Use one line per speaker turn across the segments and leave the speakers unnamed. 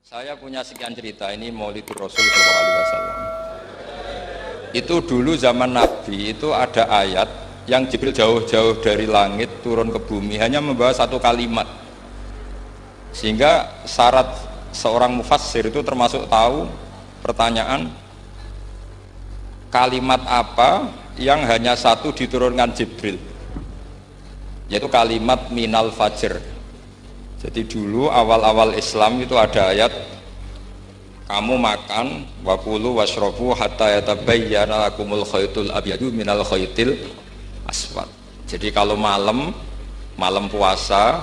Saya punya sekian cerita ini Maulidur Rasul Sallallahu Alaihi Wasallam. Itu dulu zaman Nabi itu ada ayat yang Jibril jauh-jauh dari langit turun ke bumi hanya membawa satu kalimat, sehingga syarat seorang mufassir itu termasuk tahu pertanyaan kalimat apa yang hanya satu diturunkan Jibril, yaitu kalimat minal fajr. Jadi dulu awal-awal Islam itu ada ayat kamu makan wakulu washrobu hatta yatabayyana lakumul khaytul abyadu minal khaytil aswad. Jadi kalau malam puasa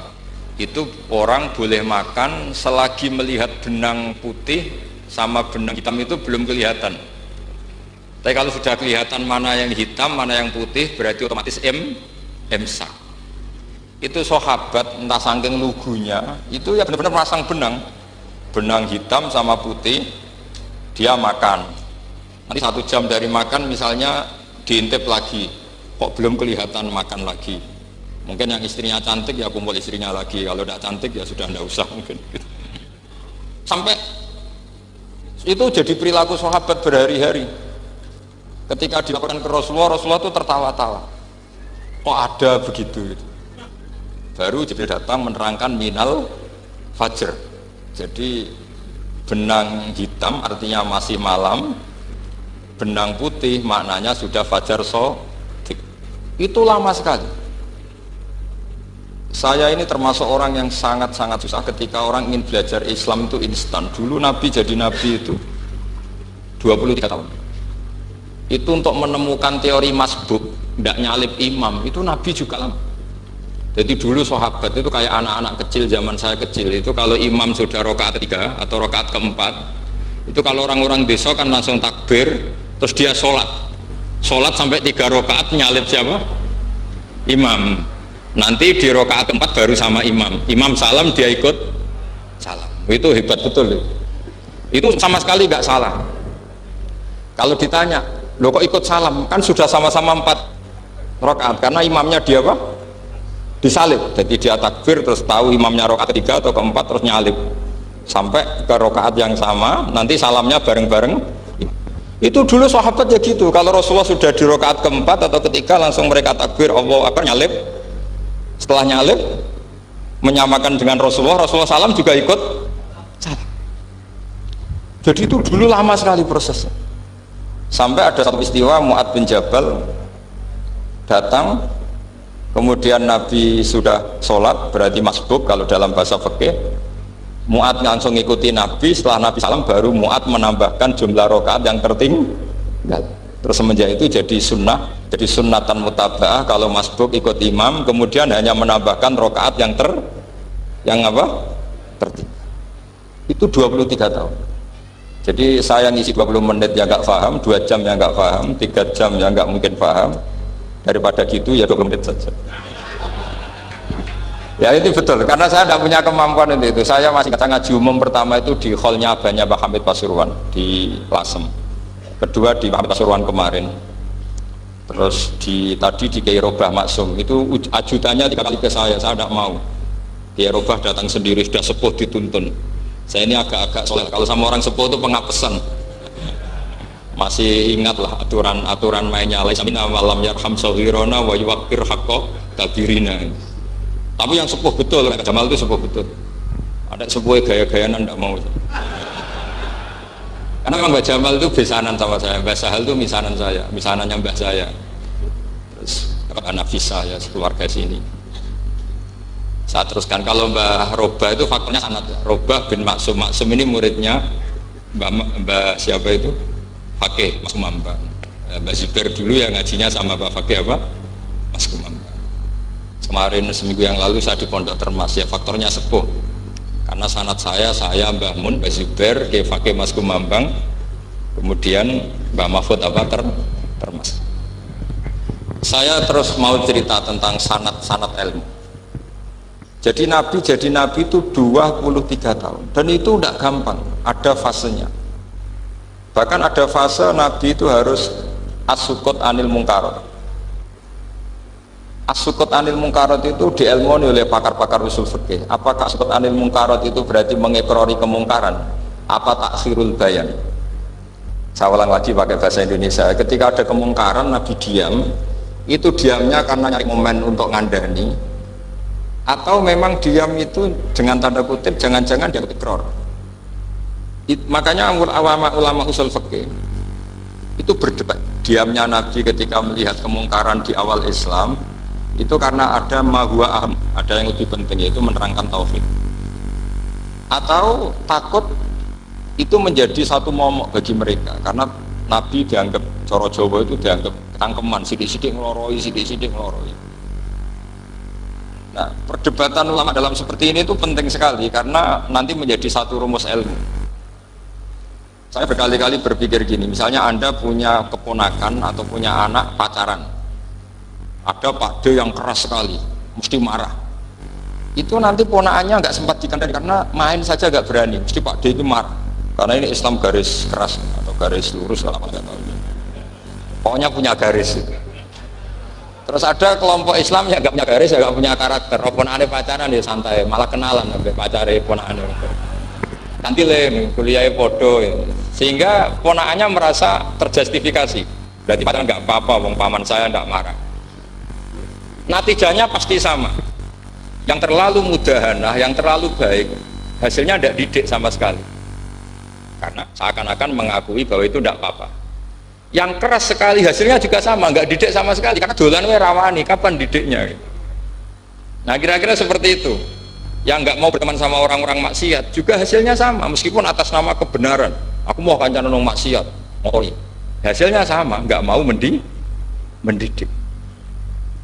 itu orang boleh makan selagi melihat benang putih sama benang hitam itu belum kelihatan. Tapi kalau sudah kelihatan mana yang hitam mana yang putih berarti otomatis imsak. Itu sahabat entah saking lugunya itu ya benar-benar masang benang hitam sama putih, dia makan. Nanti 1 jam dari makan misalnya diintip lagi, kok belum kelihatan makan lagi. Mungkin yang istrinya cantik ya kumpul istrinya lagi, kalau tidak cantik ya sudah tidak usah mungkin. Sampai itu jadi perilaku sahabat berhari-hari. Ketika dilaporkan ke Rasulullah, Rasulullah itu tertawa-tawa. Kok ada begitu? Baru Jibril datang menerangkan minal fajr. Jadi benang hitam artinya masih malam, benang putih maknanya sudah fajar shadiq. Itu lama sekali. Saya ini termasuk orang yang sangat-sangat susah ketika orang ingin belajar Islam itu instan. Dulu Nabi jadi Nabi itu 23 tahun. Itu untuk menemukan teori masbuk, tidak nyalip imam, itu Nabi juga lama. Jadi dulu sahabat itu kayak anak-anak kecil zaman saya kecil itu kalau imam sudah rakaat 3 atau rakaat keempat itu kalau orang-orang desa kan langsung takbir terus dia sholat sampai 3 rakaat nyalip siapa? Imam. Nanti di rakaat keempat baru sama imam salam dia ikut salam. Itu hebat betul itu sama sekali nggak salah. Kalau ditanya loh kok ikut salam kan sudah sama-sama 4 rakaat karena imamnya dia apa? Disalib, jadi dia takbir terus tahu imamnya rakaat 3 atau keempat terus nyalip sampai ke rakaat yang sama nanti salamnya bareng-bareng. Itu dulu sahabat ya gitu, kalau Rasulullah sudah di rakaat keempat atau ketiga langsung mereka takbir Allahu Akbar nyalip, setelah nyalip menyamakan dengan Rasulullah salam juga ikut salam. Jadi itu dulu lama sekali prosesnya sampai ada satu istiwa Mu'ad bin Jabal datang. Kemudian Nabi sudah sholat, berarti masbuk kalau dalam bahasa fikih. Mu'ad langsung ngikuti Nabi, setelah Nabi salam baru Mu'ad menambahkan jumlah rakaat yang tertinggal. Terus semenjak itu jadi sunnah, jadi sunnatan mutaba'ah kalau masbuk ikut imam, kemudian hanya menambahkan rakaat yang tertinggal. Itu 23 tahun. Jadi saya ngisi 20 menit yang nggak paham, 2 jam yang nggak paham, 3 jam yang nggak mungkin paham. Daripada gitu ya 20 menit saja. Ya itu betul, karena saya tidak punya kemampuan itu. Saya masih ngaji umum pertama itu di hallnya abahnya Pak Hamid Pasuruan di Lasem. Kedua di Pak Hamid Pasuruan kemarin. Terus tadi di Kiai Robah Maksum itu ajudannya 3 kali ke saya tidak mau. Kiai Robah datang sendiri sudah sepuh dituntun. Saya ini agak-agak soleh. Kalau sama orang sepuh itu pengapesan. Masih ingatlah aturan mainnya alaihissalam walam yarham sahirona wa yuwakir haqqa kabirina. Tapi yang sepuh betul, Jamal itu sepuh betul. Ada sepuh gaya-gayaan tidak mau. Karena memang Mbak Jamal itu besanan sama saya, Mbak Sahal itu misanannya Mbak saya. Terus anak Nafisa ya sekeluarga sini. Saya teruskan kalau Mbak Robah itu faktornya sanad. Robah bin Maksum ini muridnya Mbak siapa itu? Fakih Mas Kumambang. Mbak Zubair dulu yang ngajinya sama Pak Fakih apa? Mas Kumambang. Kemarin seminggu yang lalu saya di Pondok Termas ya faktornya sepuh. Karena sanad saya Mbah Mun, Mbak Zubair, Kiai Fakih Mas Kumambang, kemudian Mbak Mahfud apa Termas. Saya terus mau cerita tentang sanad ilmu. Jadi Nabi itu 23 tahun dan itu tidak gampang, ada fasenya. Bahkan ada fase Nabi itu harus as-sukut anil mungkarat. As-sukut anil mungkarat itu diilmoni oleh pakar-pakar usul fikih. Apakah as-sukut anil mungkarat itu berarti mengekrori kemungkaran? Apa takhirul bayan? Saya ulang lagi pakai bahasa Indonesia. Ketika ada kemungkaran Nabi diam, itu diamnya karena nyari momen untuk ngandani, atau memang diam itu dengan tanda kutip jangan-jangan dia ikrar. Makanya ulama usul fikih itu berdebat. Diamnya Nabi ketika melihat kemungkaran di awal Islam itu karena ada mahwa aham, ada yang lebih penting, yaitu menerangkan tauhid, atau takut itu menjadi satu momok bagi mereka karena Nabi dianggap coro Jawa itu dianggap tangkeman, sidik-sidik ngeloroi, sidik-sidik ngeloroi. Nah, perdebatan ulama dalam seperti ini itu penting sekali karena nanti menjadi satu rumus ilmu. Saya berkali-kali berpikir gini, misalnya Anda punya keponakan atau punya anak pacaran, ada pakde yang keras sekali, mesti marah. Itu nanti ponakannya nggak sempat dikandani karena main saja nggak berani, mesti pakde itu marah. Karena ini Islam garis keras atau garis lurus kalau apa nggak tahu. Pokoknya punya garis. Terus ada kelompok Islam yang nggak punya garis, nggak punya karakter. Ponakannya pacaran ya santai, malah kenalan sampai pacarnya ponakannya. Nanti kuliahnya bodoh ya. Sehingga ponakannya merasa terjustifikasi, berarti pacaran nggak apa-apa, wong paman saya nggak marah. Natijanya pasti sama. Yang terlalu mudahanah, yang terlalu baik, hasilnya tidak didik sama sekali, karena seakan-akan mengakui bahwa itu tidak apa-apa. Yang keras sekali hasilnya juga sama, nggak didik sama sekali, karena dolan we rawani, kapan didiknya? Nah kira-kira seperti itu. Yang nggak mau berteman sama orang-orang maksiat juga hasilnya sama, meskipun atas nama kebenaran, aku mau kancan nong maksiat, hasilnya sama, nggak mau mendidik.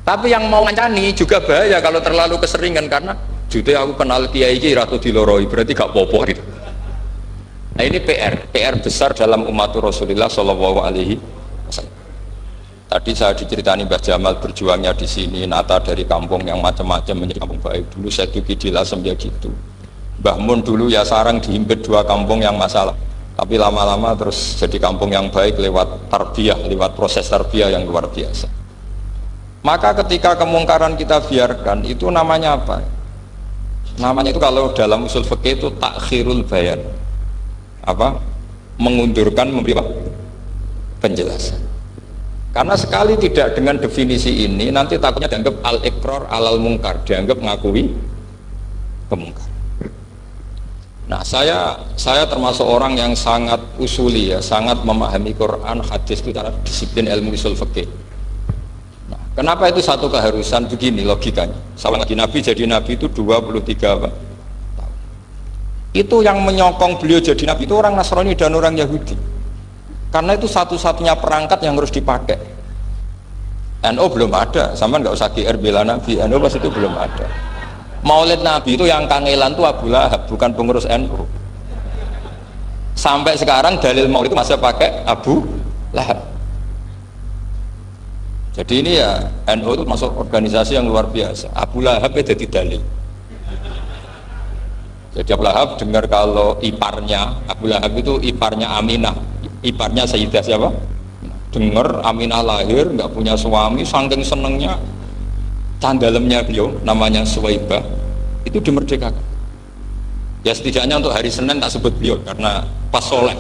Tapi yang mau ngancani juga bahaya kalau terlalu keseringan, karena jute aku kenal kiai iki ratu diloroi, berarti gak popo gitu. Nah ini PR besar dalam umat Rasulullah Shallallahu Alaihi Wasallam. Tadi saya diceritani Mbah Jamal berjuangnya di sini, nata dari kampung yang macam-macam menjadi kampung baik. Dulu saya duki di Lasem ya gitu. Mbah Mun dulu ya sarang dihimpit 2 kampung yang masalah, tapi lama-lama terus jadi kampung yang baik lewat tarbiyah, lewat proses tarbiyah yang luar biasa. Maka ketika kemungkaran kita biarkan, itu namanya apa? Namanya itu kalau dalam usul fikih itu takhirul bayan. Apa? Mengundurkan, memberi penjelasan. Karena sekali tidak dengan definisi ini, nanti takutnya dianggap al-iqrar alal mungkar, dianggap mengakui kemungkar. Nah, saya termasuk orang yang sangat usuli ya, sangat memahami Quran, hadis itu cara disiplin ilmu usul fikih. Nah, kenapa itu satu keharusan begini logikanya? Sama lagi Nabi jadi Nabi itu 23 tahun. Itu yang menyokong beliau jadi Nabi itu orang Nasrani dan orang Yahudi. Karena itu satu-satunya perangkat yang harus dipakai. NU belum ada, sama nggak usah GR bela Nabi. NU pas itu belum ada. Maulid Nabi itu yang kangelan itu Abu Lahab, bukan pengurus NU. Sampai sekarang dalil Maulid itu masih pakai Abu Lahab. Jadi ini ya NU itu masuk organisasi yang luar biasa. Abu Lahab itu jadi dalil. Jadi Abu Lahab dengar kalau iparnya, Abu Lahab itu iparnya Aminah, iparnya Sayyidah siapa? Dengar Aminah lahir nggak punya suami, saking senengnya candalemnya beliau namanya Suwaibah itu dimerdekakan. Ya setidaknya untuk hari Senin tak sebut beliau karena pas soleh.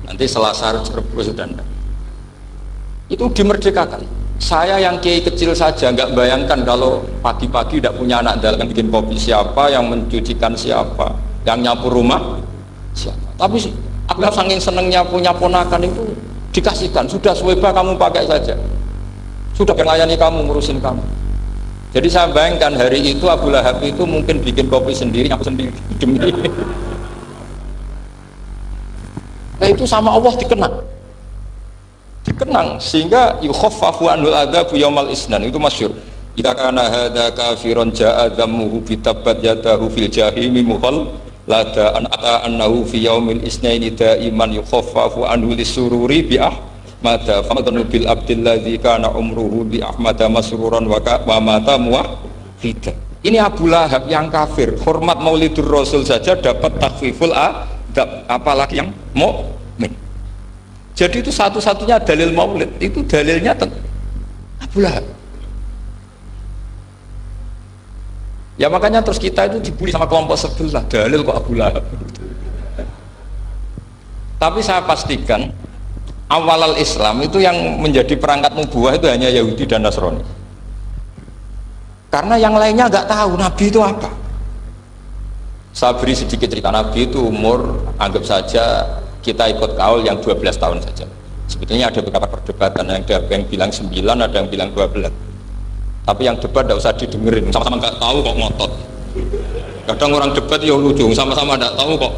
Nanti Selasa Rebus dan itu dimerdekakan. Saya yang kiai kecil saja nggak bayangkan kalau pagi-pagi tidak punya anak dalam bikin kopi siapa, yang mencucikan siapa, yang nyapu rumah siapa. Tapi aku saking senengnya punya ponakan itu dikasihkan, sudah Suwaibah kamu pakai saja, sudah melayani kamu, ngurusin kamu. Jadi saya bayangkan hari itu Abu Lahab itu mungkin bikin kopi sendiri, nyapu sendiri demi. Nah itu sama Allah dikenang sehingga yukhaffafu anhul adzabu yaumal isnan, itu masyhur. Idza kana hadza kafiron ja'a dhammuhu bi tabbat yadahu fil jahimi mukhallada an ata annahu fi yaumil isnaini daiman yukhaffafu anhu lisururi bi ahmada famadnu bil abdil ladzi kana umruhu bi ahmada masruran wa mata muwahhida. Ini Abu Lahab yang kafir, hormat Maulidur Rasul saja dapat takhfiful adab, apalagi yang mukmin. Jadi itu satu-satunya dalil maulid, itu dalilnya Abu Lahab. Ya makanya terus kita itu dibully sama kelompok sebelah, dalil kok Abu Lahab. Tapi saya pastikan awal Islam itu yang menjadi perangkat nubuah itu hanya Yahudi dan Nasrani. Karena yang lainnya nggak tahu Nabi itu apa. Saya beri sedikit cerita. Nabi itu umur, anggap saja kita ikut kaul yang 12 tahun saja. Sebetulnya ada beberapa perdebatan, ada yang bilang 9, ada yang bilang 12. Tapi yang debat tidak usah didengerin, sama-sama nggak tahu kok ngotot. Kadang orang debat ya lucu, sama-sama nggak tahu kok.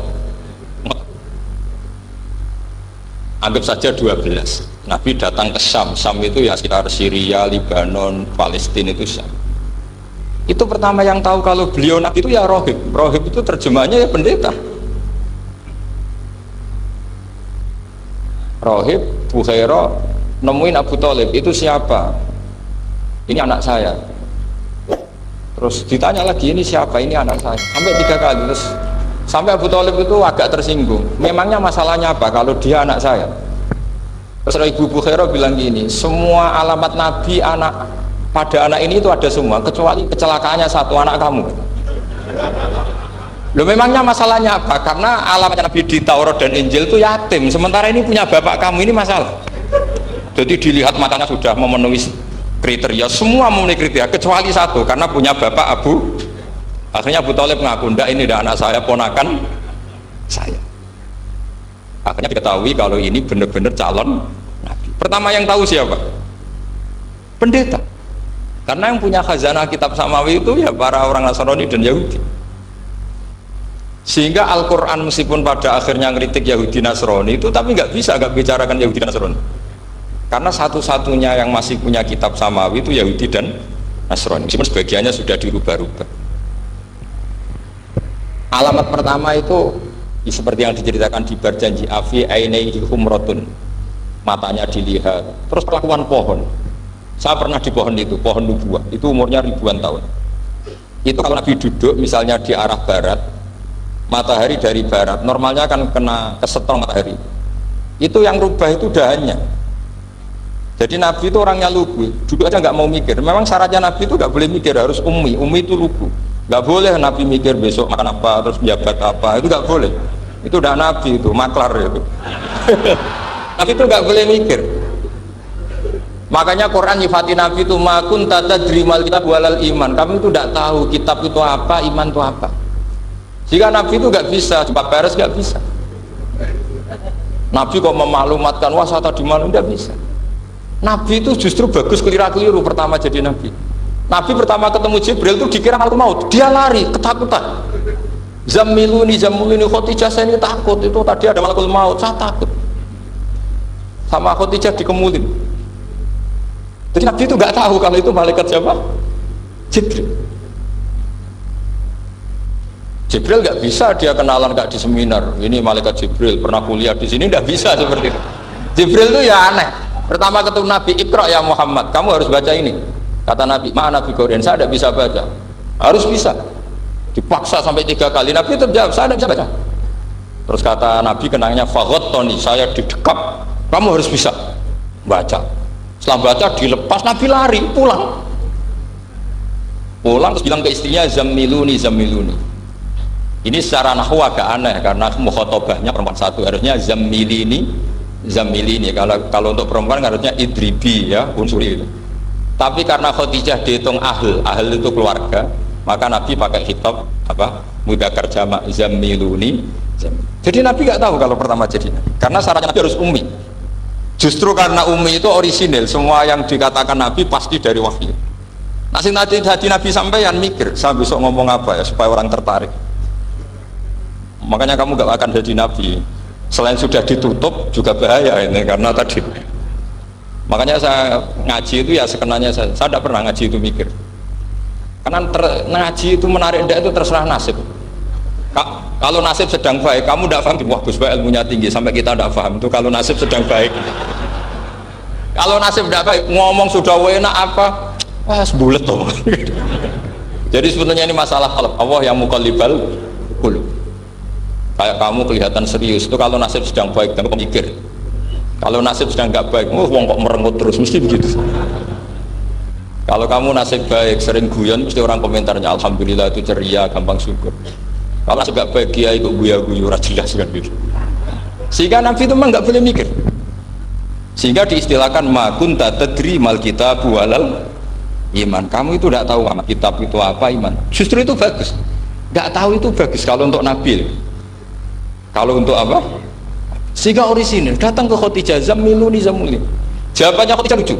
Anggap saja 12. Nabi datang ke Syam. Syam itu ya sekitar Syria, Lebanon, Palestina itu Syam. Itu pertama yang tahu kalau beliau Nabi itu ya rohib. Rohib itu terjemahnya ya pendeta. Rohib, Bukhaira nemuin Abu Thalib, itu siapa? Ini anak saya. Terus ditanya lagi, ini siapa? Ini anak saya. Sampai 3 kali. Terus sampai Abu Thalib itu agak tersinggung. Memangnya masalahnya apa kalau dia anak saya? Terus Ibu Bukhaira bilang gini, semua alamat Nabi pada anak ini itu ada semua, kecuali kecelakaannya satu, anak kamu. Loh, memangnya masalahnya apa? Karena alamat Nabi di Taurat dan Injil itu yatim, sementara ini punya bapak kamu, ini masalah. Jadi dilihat matanya sudah memenuhi kriteria, semua memenuhi kriteria kecuali satu, karena punya bapak Abu. Akhirnya Abu Thalib ngaku, ndak, ini ndak anak saya, ponakan saya. Akhirnya diketahui kalau ini benar-benar calon Nabi. Pertama yang tahu siapa? Pendeta. Karena yang punya khazanah kitab samawi itu ya para orang Nasrani dan Yahudi. Sehingga Al-Quran meskipun pada akhirnya ngeritik Yahudi Nasrani itu, tapi nggak bisa nggak bicarakan Yahudi Nasrani. Karena satu-satunya yang masih punya kitab samawi itu Yahudi dan Nasrani. Meskipun sebagiannya sudah dirubah-rubah. Alamat pertama itu seperti yang diceritakan di Barjanji, afi ainaihi humratun, matanya dilihat. Terus perlakuan pohon. Saya pernah di pohon itu, pohon nubuah, itu umurnya ribuan tahun. Itu kalau Nabi duduk misalnya di arah barat, matahari dari barat, normalnya kan kena kesetong matahari. Itu yang rubah itu dahannya. Jadi Nabi itu orangnya lugu, duduk aja nggak mau mikir. Memang syaratnya Nabi itu nggak boleh mikir, harus ummi itu lugu. Nggak boleh Nabi mikir besok makan apa, terus jabat apa, itu nggak boleh. Itu udah Nabi, itu maklar itu. Nabi itu nggak boleh mikir. Makanya Quran nyifati Nabi itu makun tata drimal kitab walal iman. Kami itu tidak tahu kitab itu apa, iman itu apa. Jika Nabi itu nggak bisa, cepat beres nggak bisa. Nabi kok memaklumatkan wasata di mana, nggak bisa. Nabi itu justru bagus keliru pertama jadi Nabi. Nabi pertama ketemu Jibril itu dikira malaikat maut, dia lari ketakutan. Zamiluni Khotijah, saya ini takut, itu tadi ada malaikat maut, saya takut. Sama Khotijah dikemulin. Jadi Nabi itu nggak tahu kalau itu malaikat siapa? Jibril. Jibril nggak bisa dia kenalan nggak di seminar. Ini malaikat Jibril pernah kuliah di sini, nggak bisa seperti itu. Jibril itu ya aneh. Pertama ketemu Nabi, Iqra ya Muhammad, kamu harus baca ini. Kata Nabi, mana Nabi Quran, saya tidak bisa baca. Harus bisa. Dipaksa sampai 3 kali. Nabi tetap jawab, saya tidak bisa baca. Terus kata Nabi kenangnya, Tony, saya didekap, kamu harus bisa baca. Setelah baca dilepas, Nabi lari pulang terus bilang ke istrinya, Zamiluni. Ini secara nahwu agak aneh karena mukhotobahnya perempuan satu, harusnya Zamilini. Kalau untuk perempuan harusnya idribi, ya, unsuri itu. Tapi karena Khadijah dihitung ahl itu keluarga, maka Nabi pakai khitab apa? Mudzakkar jamak, Zamiluni. Jadi Nabi nggak tahu kalau pertama jadi Nabi. Karena syaratnya Nabi harus ummi. Justru karena ummi itu orisinil, semua yang dikatakan Nabi pasti dari wahyu. Nasi nanti Nabi sampeyan mikir, saya besok ngomong apa ya supaya orang tertarik. Makanya kamu gak akan jadi Nabi. Selain sudah ditutup juga bahaya ini karena tadi. Makanya saya ngaji itu ya sekenanya saya tidak pernah ngaji itu mikir. Karena ngaji itu menarik itu terserah nasib. Kalau nasib sedang baik, kamu tidak paham, wah Gus Baik ilmunya tinggi sampai kita tidak paham itu kalau nasib sedang baik. Kalau nasib tidak baik, ngomong sudah enak apa, sebulet tuh. Jadi sebetulnya ini masalah Allah yang muqallibal qulub. Kayak kamu kelihatan serius itu kalau nasib sedang baik, kamu mikir. Kalau nasib sedang nggak baik, wong kok merengut terus, mesti begitu. Kalau kamu nasib baik, sering guyon, mesti orang komentarnya alhamdulillah itu ceria, gampang syukur. Kalau nasib nggak baik, dia ikut guya-guyu, jelas kan gitu. Sehingga Nabi itu memang nggak boleh mikir. Sehingga diistilahkan ma kunta tadri mal kitabu walal iman. Kamu itu tidak tahu kitab itu apa, iman. Justru itu bagus. Nggak tahu itu bagus kalau untuk Nabi. Kalau untuk apa? Sehingga orisinil datang ke Khadijah, zamiluni zamuli. Jawabannya Khadijah lucu.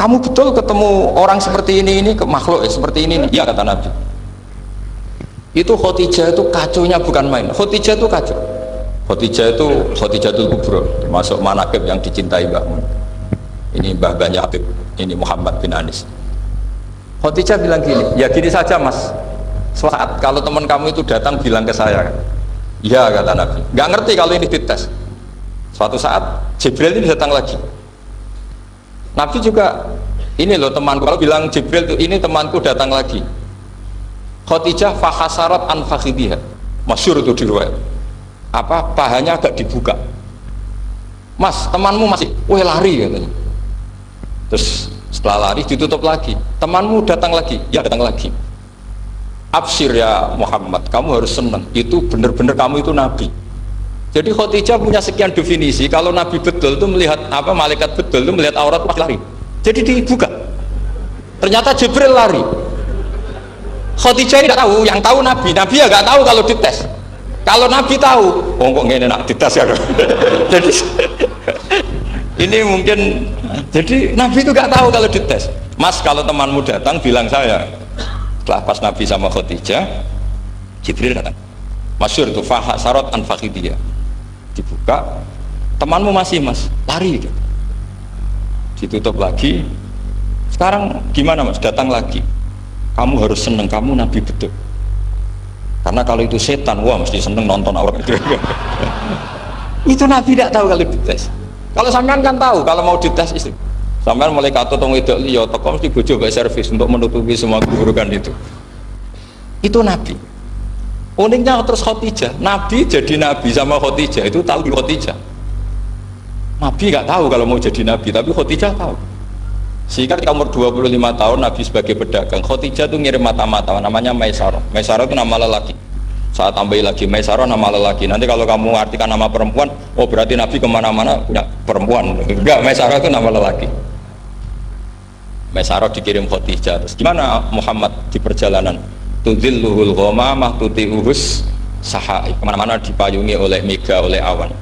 Kamu betul ketemu orang seperti ini ke makhluk seperti ini? Ya, kata Nabi. Itu Khadijah itu kaconya bukan main. Khadijah itu kacau. Khadijah itu Khadijatul Kubra, termasuk manaqib yang dicintai Mbah Mun. Ini Mbah Banyak Habib, ini Muhammad bin Anis. Khadijah bilang gini, ya gini saja mas. Saat kalau teman kamu itu datang bilang ke saya. Ya, kata Nabi, nggak ngerti kalau ini dites. Suatu saat Jibril ini datang lagi. Nabi juga, ini loh temanku. Kalau bilang Jibril itu ini temanku datang lagi. Khadijah fahasarat an fakhidhiha. Masyhur itu di riwayat. Apa pahanya agak dibuka. Mas, temanmu masih, lari katanya. Terus setelah lari ditutup lagi. Temanmu datang lagi, ya datang lagi. Absyir ya Muhammad, kamu harus senang. Itu benar-benar kamu itu Nabi. Jadi Khadijah punya sekian definisi. Kalau Nabi betul itu melihat apa, malaikat betul itu melihat aurat pas lari. Jadi dibuka. Ternyata Jibril lari. Khadijah ini tidak tahu. Yang tahu Nabi. Nabi ya nggak tahu kalau dites. Kalau Nabi tahu, kok ngene nak dites ya. Jadi ini mungkin. Jadi Nabi itu nggak tahu kalau dites. Mas, kalau temanmu datang bilang saya. Setelah pas Nabi sama Khadijah, Jibril datang. Masyhur itu fahasarat an fakhidhiha. Dibuka, temanmu masih mas, lari gitu. Ditutup lagi. Sekarang gimana mas? Datang lagi. Kamu harus seneng, kamu Nabi betul. Karena kalau itu setan, wah mesti seneng nonton aurat itu. Itu Nabi tidak tahu kalau dites. Kalau sampean kan tahu kalau mau dites istri. Sampai mulai kata tong wedok liya teko mesti bojo bae servis untuk menutupi semua keburukan itu. Itu Nabi. Uniknya terus Khadijah, Nabi jadi Nabi sama Khadijah itu tahu di Khadijah. Nabi nggak tahu kalau mau jadi Nabi, tapi Khadijah tahu. Sehingga ketika umur 25 tahun Nabi sebagai pedagang, Khadijah itu ngirim mata-mata namanya Maisarah. Maisarah itu nama lelaki. Saya tambahin lagi Maisarah nama lelaki. Nanti kalau kamu artikan nama perempuan, oh berarti Nabi kemana-mana punya perempuan. Enggak, Maisarah itu nama lelaki. Maisarah dikirim Khadijah. Terus gimana Muhammad di perjalanan? Tudzilluhul ghamamah tuti'uhus sahai. Kemana-mana dipayungi oleh mega, oleh awan.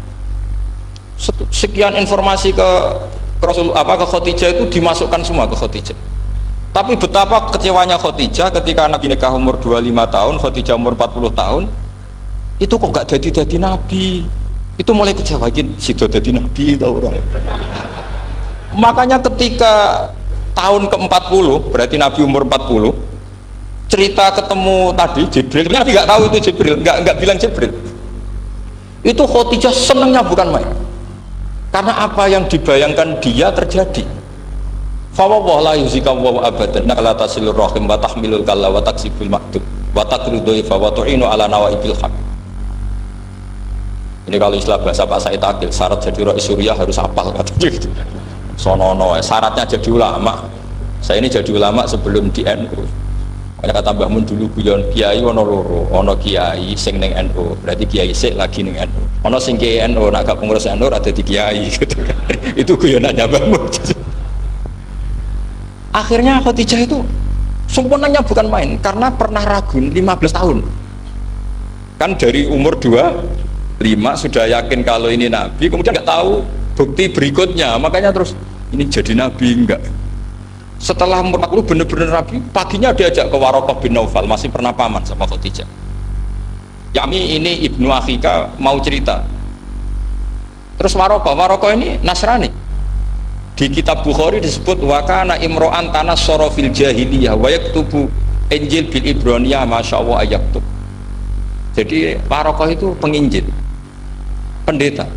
Sekian informasi ke Rasul ke Khadijah itu dimasukkan semua ke Khadijah. Tapi betapa kecewanya Khadijah ketika Nabi nikah umur 25 tahun, Khadijah umur 40 tahun. Itu kok gak jadi Nabi. Itu mulai kecewain sido jadi Nabi itu orang. Makanya ketika tahun ke-40, berarti Nabi umur 40, cerita ketemu tadi Jibril, Nabi nggak tahu itu Jibril, nggak bilang Jibril. Itu Khadijah senangnya bukan main, karena apa yang dibayangkan dia terjadi. Fawwah la yuzika wa abadan la tasilur rahim wa tahmilul kalla wa taksibul maktub wa taqridu fa wa tu'inu ala nawaibil haq. Ini kalau istilah bahasa Pak Said Akil, syarat jadi Rais Suriah harus hafal katanya gitu. Sonono, syaratnya jadi ulama. Saya ini jadi ulama sebelum di NU. Makanya kata Mbah Mun dulu guyon kiai ono loro, ono kiai sing ning NU, berarti kiai sik lagi ning NU. Ono sing kiai NU nak gak pengurus NU ada di kiai gitu kan. Itu guyonannya Mbah Mun. Akhirnya Khadijah itu sempurnanya bukan main karena pernah ragu 15 tahun. Kan dari umur 25 sudah yakin kalau ini Nabi, kemudian nggak tahu bukti berikutnya, makanya terus ini jadi Nabi enggak. Setelah umur 40 bener-bener Nabi, paginya diajak ke Waraqah bin Naufal, masih pernah paman sama Khadijah. Yami ini Ibnu Akhika mau cerita. Terus Waraqah ini Nasrani. Di kitab Bukhari disebut wakana imro'an tanassara fil jahiliyah wa yaktubu Injil bil Ibraniyah masyaallah ayaktub. Jadi Waraqah itu penginjil, pendeta.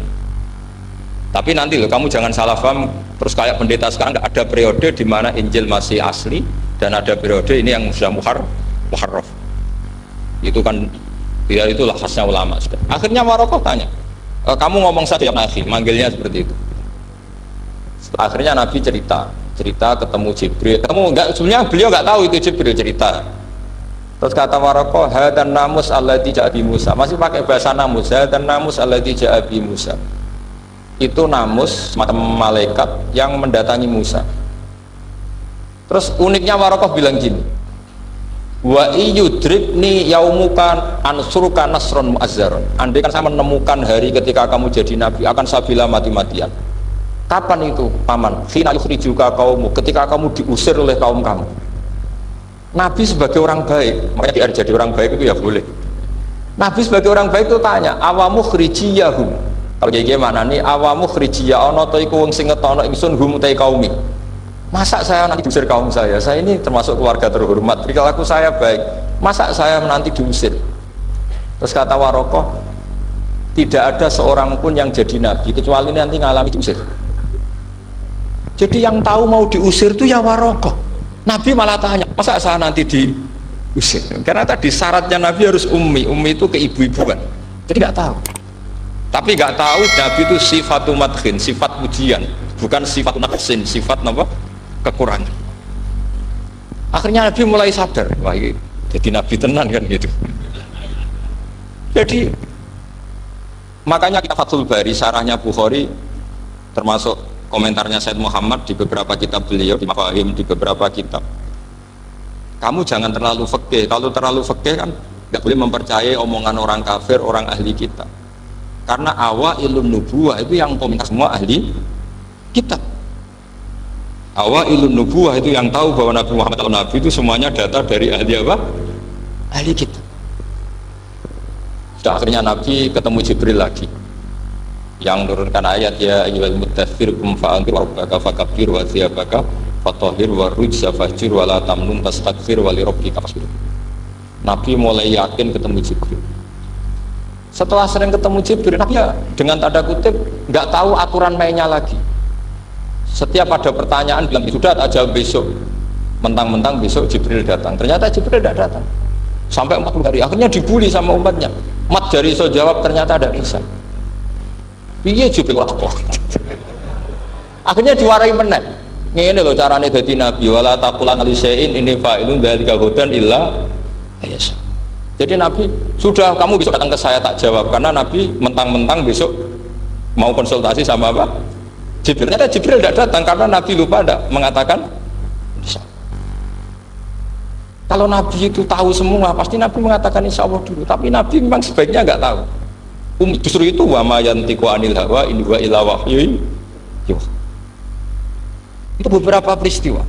Tapi nanti loh, kamu jangan salah paham terus kayak pendeta sekarang. Ada periode di mana Injil masih asli dan ada periode ini yang sudah muharraf. Itu kan ya itulah khasnya ulama sudah. Akhirnya Waraqah tanya, kamu ngomong saja ya Nabi, manggilnya seperti itu. Akhirnya Nabi cerita ketemu Jibril. Sebenarnya beliau nggak tahu itu Jibril cerita. Terus kata Waraqah, hadan namus alladzi ja'a bi Musa. Masih pakai bahasa namus, hadan namus alladzi ja'a bi Musa. Itu namus semacam malaikat yang mendatangi Musa. Terus uniknya Waraqah bilang gini, wa iyudrikni yaumuka ansuruka nasron mu'azzaron. Andai kan saya menemukan hari ketika kamu jadi nabi, akan saya bila mati-matian. Kapan itu paman? Khina yukhrijuka kaumu, ketika kamu diusir oleh kaum kamu. Nabi sebagai orang baik, makanya biar jadi orang baik itu ya boleh. Nabi sebagai orang baik itu tanya, awamu khrijiyahum. Kalau kayak gimana nih, awamu khrijiyah ono to iku wong sing ngetono ingsun hum te kaumi. Masa saya nanti diusir kaum saya? Saya ini termasuk keluarga terhormat. Perilaku saya baik. Masa saya nanti diusir? Terus kata Waraqah, tidak ada seorang pun yang jadi nabi kecuali nanti ngalami diusir. Jadi yang tahu mau diusir itu ya Waraqah. Nabi malah tanya, masa saya nanti diusir? Karena tadi syaratnya Nabi harus ummi. Ummi itu keibu-ibuan. Jadi nggak tahu. Tapi nggak tahu Nabi itu sifatu madkhin, sifat pujian, bukan sifat naqsin, sifat apa? Kekurangan. Akhirnya Nabi mulai sadar, wah ini jadi Nabi tenan kan gitu. Jadi makanya kita Fathul Bari, syarahnya Bukhari, termasuk komentarnya Said Muhammad di beberapa kitab beliau, di Mafahim, di beberapa kitab. Kamu jangan terlalu fikih. Kalau terlalu fikih kan nggak boleh mempercayai omongan orang kafir, orang ahli kitab. Karena awailun nubuwah itu yang komentar semua ahli kitab. Awailun nubuwah itu yang tahu bahwa Nabi Muhammad atau Nabi itu semuanya data dari ahli apa? Ahli kitab. Sudah akhirnya Nabi ketemu Jibril lagi, yang menurunkan ayat ya ayyuhal mudaththir qum fa'anzir wa rabbaka fakabbir wa thiyabaka fatahhir wa rujza fahjur wa la tamnun tastakbir wa li rabbika fasbir. Nabi mulai yakin ketemu Jibril. Setelah sering ketemu Jibril, Nabi ya dengan tanda kutip nggak tahu aturan mainnya lagi. Setiap ada pertanyaan bilang sudah tak jawab besok. Mentang-mentang besok Jibril datang. Ternyata Jibril tidak datang. Sampai 40 hari. Akhirnya dibully sama umatnya. Mat dari so jawab ternyata ada bisa. Piye Jibril kok. Akhirnya diwarai meneh. Ngene lho carane dadi nabi, wala taqulan li syai'in inni fa'ilun dzalika hudan illa ayasa. Jadi Nabi, sudah kamu besok datang ke saya tak jawab, karena Nabi mentang-mentang besok mau konsultasi sama apa? Jibril. Ternyata Jibril tidak datang karena Nabi lupa tidak mengatakan insya Allah. Kalau Nabi itu tahu semua, pasti Nabi mengatakan insya Allah dulu. Tapi Nabi memang sebaiknya nggak tahu. Justru itu wa ma yantiqu anil hawa in huwa illa wahyu yuha. Itu beberapa peristiwa.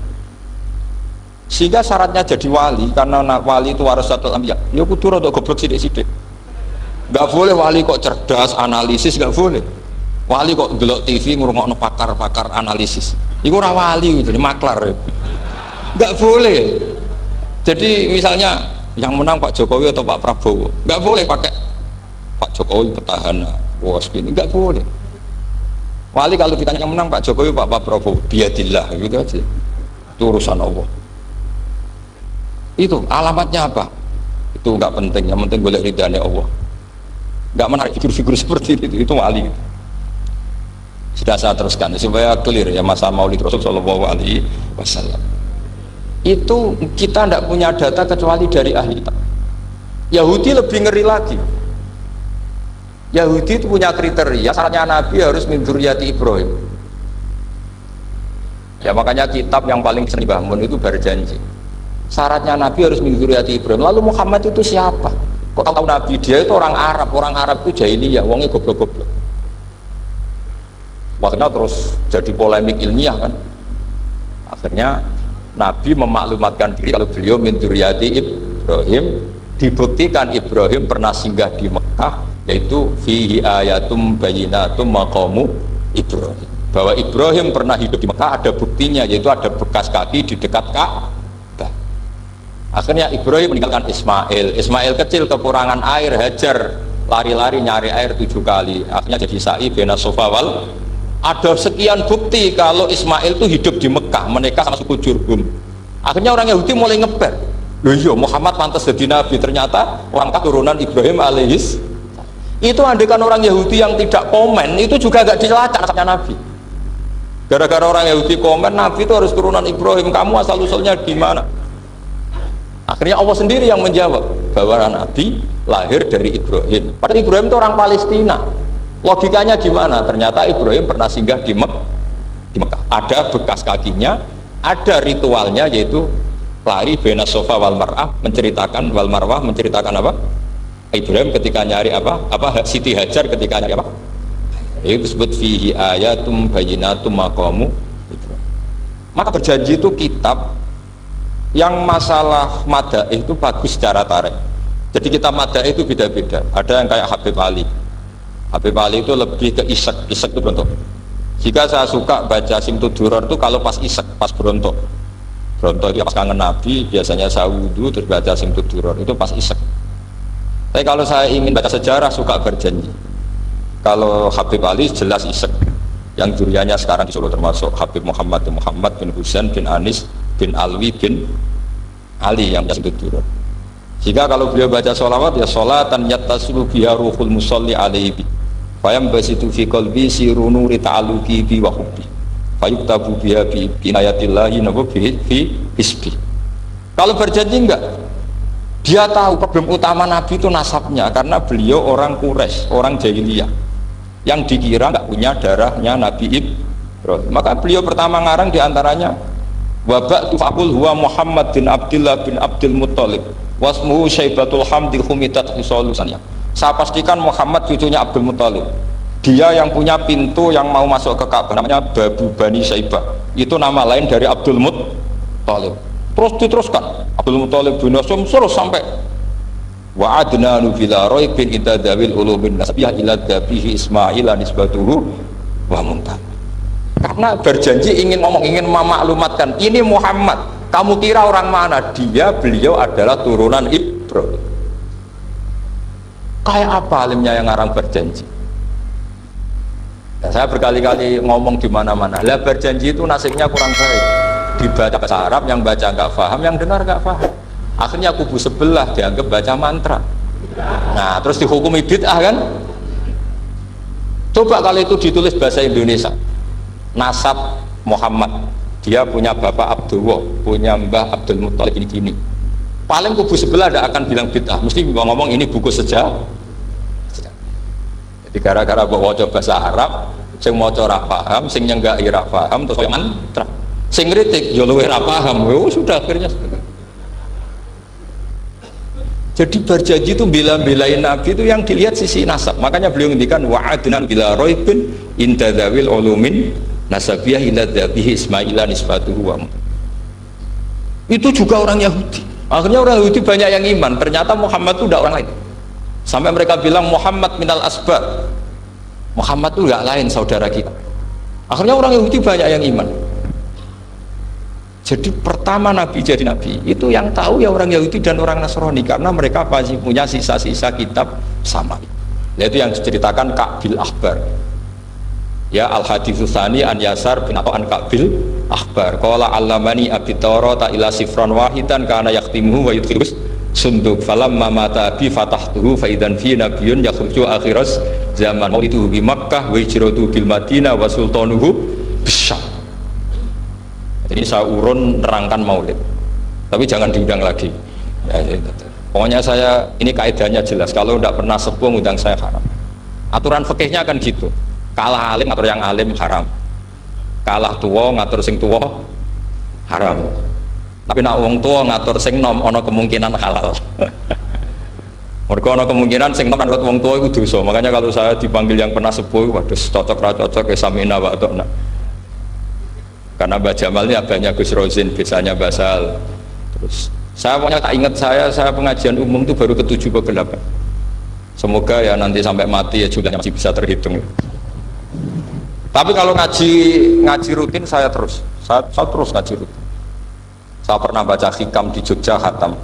Sehingga syaratnya jadi wali, karena wali itu warasatul anbiya, ya kudu rada goblok sithik-sithik. Enggak boleh wali kok cerdas analisis, enggak boleh. Wali kok delok TV ngrungokno pakar-pakar analisis. Iku ora wali gitu, maklar. Enggak boleh. Jadi misalnya yang menang Pak Jokowi atau Pak Prabowo, enggak boleh pakai Pak Jokowi petahana, wos gini, enggak boleh. Wali kalau ditanya yang menang Pak Jokowi, Pak Prabowo, biadillah, gitu aja. Itu urusan Allah. Itu alamatnya apa? Itu enggak penting, yang penting golek ridhanya Allah. Enggak menarik figur-figur seperti itu wali. Sudah saya teruskan supaya clear ya masa Maulid Rasul Shallallahu Alaihi Wasallam. Itu kita tidak punya data kecuali dari ahli kitab. Yahudi lebih ngeri lagi. Yahudi itu punya kriteria, syaratnya Nabi harus min dzurriyyati Ibrahim. Ya makanya kitab yang paling sering dibangun itu berjanji. Syaratnya Nabi harus min dzurriyyati Ibrahim. Lalu Muhammad itu siapa? Kok tahu Nabi? Dia itu orang Arab. Orang Arab itu jahiliyah, wongnya goblok-goblok. Makanya terus jadi polemik ilmiah kan. Akhirnya Nabi memaklumatkan diri kalau beliau min dzurriyyati Ibrahim. Dibuktikan Ibrahim pernah singgah di Mekah, yaitu fihi ayatum bayyinatum maqamu Ibrahim, bahwa Ibrahim pernah hidup di Mekah, ada buktinya, yaitu ada bekas kaki di dekat Ka'bah. Akhirnya Ibrahim meninggalkan Ismail. Ismail kecil kekurangan air, Hajar lari-lari nyari air 7 kali, akhirnya jadi sa'i bena Safa wal. Ada sekian bukti kalau Ismail itu hidup di Mekah, menikah sama suku Jurhum. Akhirnya orang Yahudi mulai ngeper, loh iya Muhammad pantas jadi nabi, ternyata orang keturunan Ibrahim alaihis. Itu andekan orang Yahudi yang tidak komen, itu juga gak dilacak sama Nabi. Gara-gara orang Yahudi komen, Nabi itu harus turunan Ibrahim, kamu asal usulnya gimana? Akhirnya Allah sendiri yang menjawab bahwa Nabi lahir dari Ibrahim. Padahal Ibrahim itu orang Palestina. Logikanya gimana? Ternyata Ibrahim pernah singgah di Mekah. Ada bekas kakinya, ada ritualnya, yaitu lari bena sofa wal mar'ah, menceritakan wal marwah, menceritakan apa? Ibrahim ketika nyari Siti Hajar ketika nyari apa? Itu disebut fihi ayatum bayyinatum maqamu. Maka berjanji itu kitab yang masalah madaih itu bagus secara tarikh. Jadi kitab madaih itu beda-beda. Ada yang kayak Habib Ali. Habib Ali itu lebih ke isek itu berontok. Jika saya suka baca Simtud Duror itu kalau pas isek, pas berontok itu pas kangen Nabi, biasanya saya wudhu terus baca Simtud Duror itu pas isek. Tapi kalau saya ingin baca sejarah suka berjanji. Kalau Habib Ali jelas isek. Yang duriannya sekarang di Solo termasuk Habib Muhammad bin Husain bin Anis bin Alwi bin Ali yang Simtud Duror. Jika kalau beliau baca sholawat ya sholatan yattasilu biha ruhul musalli alaihi fayam basitu fi qalbi sirunu rita'aluki bi wa hubbi fayuktabu biha bi inayatillahi nabu fi hisbi. Kalau berjanji enggak, dia tahu problem utama Nabi itu nasabnya, karena beliau orang Quraisy, orang jahiliyah yang dikira enggak punya darahnya Nabi Ibrahim. Maka beliau pertama ngarang diantaranya wabak tufakul huwa Muhammad bin Abdullah bin Abdul Muttalib wasmuhu Syaibatul Hamdi humitat hisolusannya. Saya pastikan Muhammad cucunya Abdul Muttalib, dia yang punya pintu yang mau masuk ke Ka'bah, namanya Babu Bani Syaibah. Itu nama lain dari Abdul Muttalib. Terus diteruskan Abdul Muttalib bin Hasyim terus sampai wa adnanu bila raibin itadawil ulumin nasabiyah ila dabihi Ismaila nisbatuhu wa muntah. Karena berjanji ingin memaklumatkan ini Muhammad, kamu kira orang mana? Beliau adalah turunan Ibrahim. Kayak apa alimnya yang ngarang berjanji? Saya berkali-kali ngomong di mana-mana, lah berjanji itu nasibnya kurang baik. Dibaca bahasa Arab, yang baca nggak paham, yang dengar nggak paham. Akhirnya kubu sebelah dianggap baca mantra. Nah, terus dihukumi bid'ah kan? Coba kalau itu ditulis bahasa Indonesia, nasab Muhammad, dia punya bapak Abdullah, punya mbah Abdul Muttalib gini-gini. Paling kubu sebelah tidak akan bilang bid'ah, mesti ngomong ini buku sejarah. Jadi gara-gara bawa bahasa Arab, sing maca ora paham, sing nyenggaki ora paham, terus kaya mantra. Sing ngritik yo luwih ora paham. Sudah akhirnya. Jadi berjanji itu bela-belain Nabi itu yang dilihat sisi nasab. Makanya beliau ngendikan wa'adnan bila raibin inda dzawil ulumin nasabiyah ila dzabihi Ismaila nisbatuhu wa. Itu juga orang Yahudi. Akhirnya orang Yahudi banyak yang iman. Ternyata Muhammad itu tidak orang lain. Sampai mereka bilang Muhammad minal asbar. Muhammad itu enggak lain saudara kita. Akhirnya orang Yahudi banyak yang iman. Jadi pertama Nabi jadi Nabi itu yang tahu ya orang Yahudi dan orang Nasrani, karena mereka masih punya sisa-sisa kitab sama. Yaitu yang diceritakan Ka'bil Ahbar. Ya al-haditsus tsani an Yasar bin atau an Ka'bil Ahbar. Qala allamani abi Tawrata ila sifran wahidan kana yaktimuhu wa yudkhilus sunduk falamma mata bi fatahtuhu fa idan fi nabiyyun yakhruju akhiras zaman maulidu bi Makkah wa hijratu bil Madinah wa sultanuhu bisyam. Jadi saya urun nerangkan maulid, tapi jangan diundang lagi. Ya, pokoknya saya ini kaidahnya jelas. Kalau tidak pernah sepuh undang saya haram. Aturan fikihnya kan gitu. Kalah alim ngatur yang alim haram. Kalah tua ngatur sing tua haram. Tapi nak wong tua ngatur sing nom ono kemungkinan halal. Mereka ono kemungkinan sing nom ngatur wong tua itu dosa. Makanya kalau saya dipanggil yang pernah sepuh, waduh cocok ra cocok samina wa ta'na. Karena Mbak Jamal ini abahnya Gus Rozin, biasanya basal. Terus saya pokoknya tak ingat saya pengajian umum itu baru ke-7 ke 8. Semoga ya nanti sampai mati ya jumlahnya masih bisa terhitung. Tapi kalau ngaji rutin saya terus ngaji rutin. Saya pernah baca hikam di Jogja khatam.